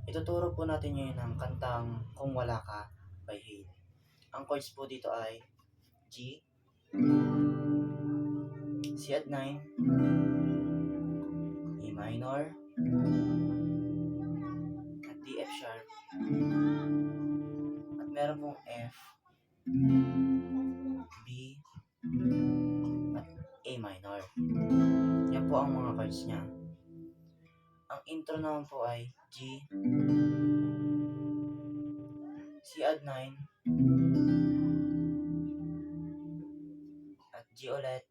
Ituturo po natin ngayon ang kantang Kung Wala Ka by Hale. Ang chords po dito ay G, C at 9, E minor, at D, F sharp, at meron pong F, B, at A minor. Yan po ang mga chords niya. Ang intro naman po ay G, C add 9, at G ulit,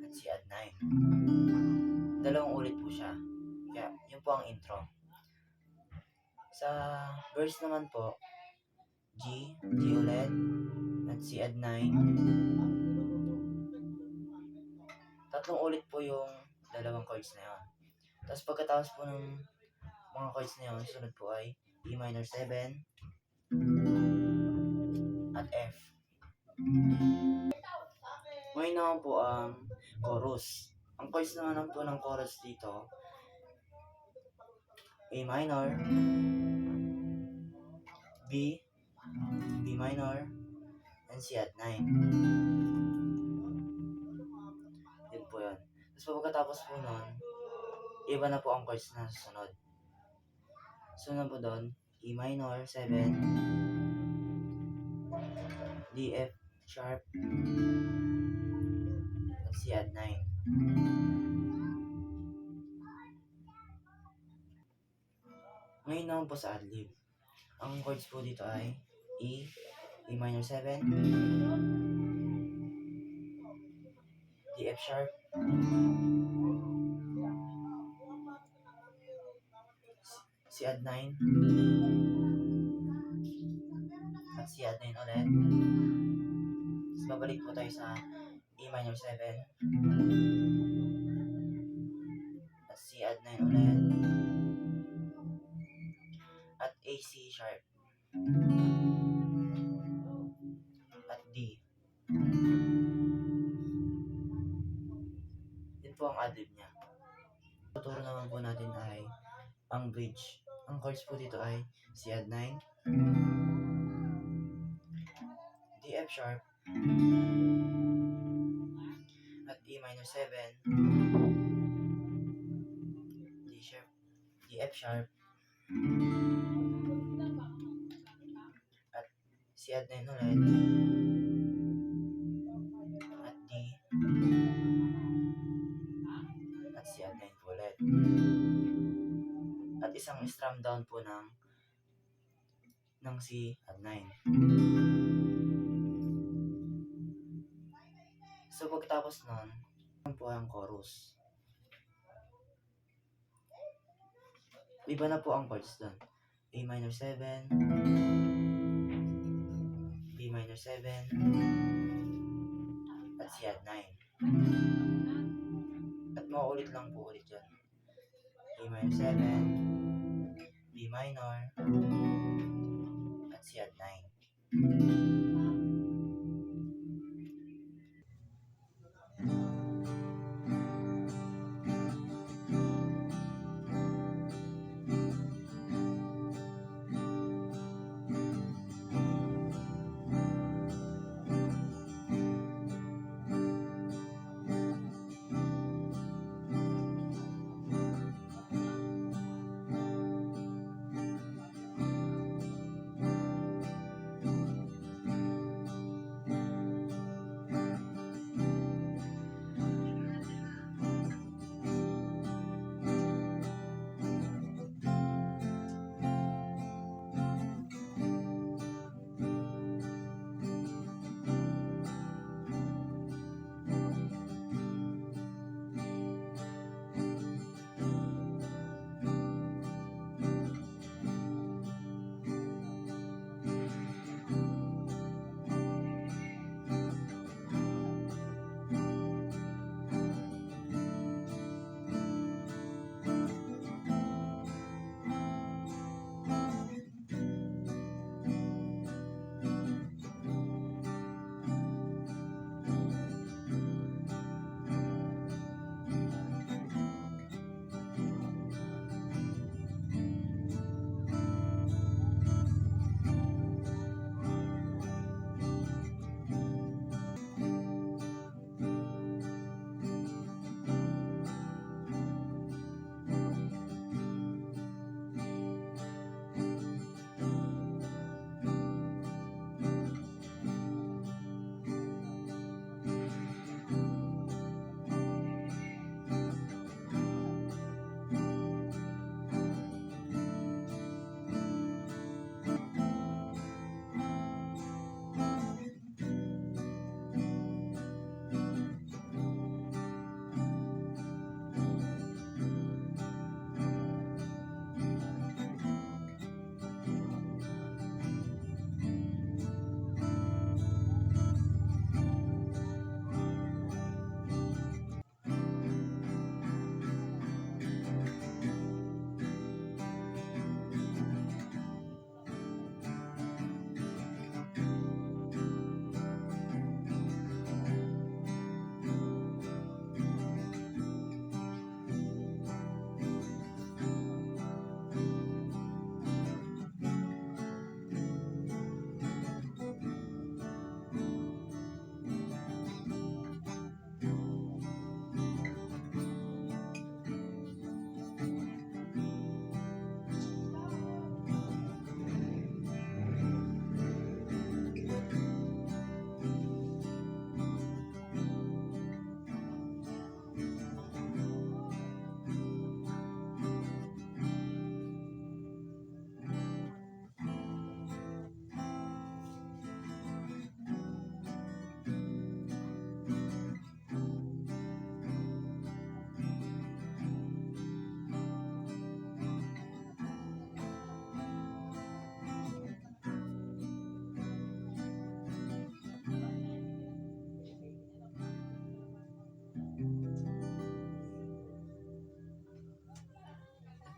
at C add 9. Dalawang ulit po siya. Kaya yun po ang intro. Sa verse naman po, G, G ulit, at C add 9. Tatlong ulit po yung dalawang chords na yun. Tapos pagkatapos po ng mga chords na yun, sunod po ay E minor 7 at F. Ngayon naman po ang chorus. Ang chords naman po ng chorus dito, A minor, B, B minor, and C at 9. Yun po yun. Tapos pagkatapos po nun, iba na po ang chords na susunod. Sunod po doon, E minor 7, D, F sharp, at C at 9. Ngayon naman po sa adlib. Ang chords po dito ay E, E minor 7, D, F sharp, C add 9, at C add 9 ulit. Tapos babalik po tayo sa E minor 7, at C add 9 ulit, at A, C sharp, at D. Yun po ang adlib niya. Tuturo naman po natin ay ang bridge. Ang chords po dito ay C add 9, D, F sharp, at E minor 7, D sharp, D, F sharp, at C add 9 ulit, at D, at C add 9 po ulit. At isang strum down po ng C at 9. So pagkatapos nun, po ang chorus. Iba na po ang chords doon. A minor 7, B minor 7, at C at 9. At mauulit lang po ulit yun. A minor 7, B minor, at C at 9.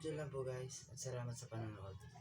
dyan lang po guys. At salamat sa panonood.